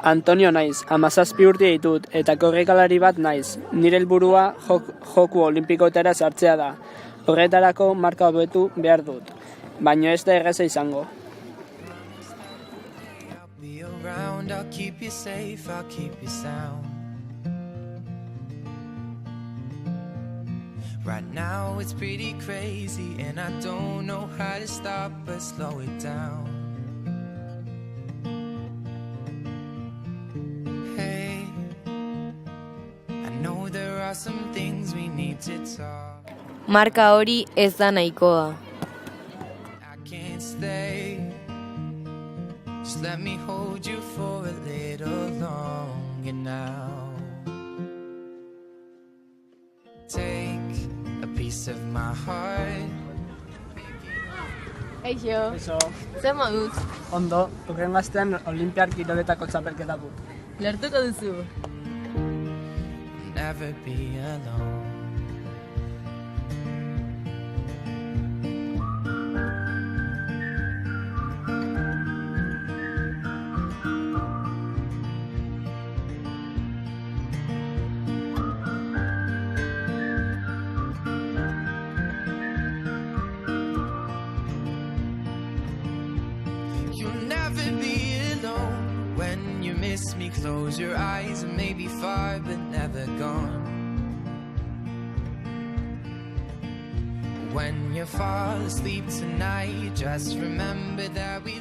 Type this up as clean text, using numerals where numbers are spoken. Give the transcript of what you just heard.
Antonio naiz, 17 urte ditut, eta korrikalari bat naiz. Nire helburua joku olimpikoetara sartzea da. Horretarako marka hobetu behar dut, baina ez da erraza izango. I'll keep you safe, I'll keep you sound. Right now it's pretty crazy and I don't know how to stop but slow it down. Hey, I know there are some things we need to talk. Marka hori ez da nahikoa. I can't stay. Just let me hold you for a little longer now. Take a piece of my heart. Eixo. Zer moduz? Ondo, urren gaztean olimpiar kiroletako txapelketa dut. Lertuko duzu. Never be alone. You'll never be alone when you miss me. Close your eyes and maybe far but never gone. When you fall asleep tonight, just remember that we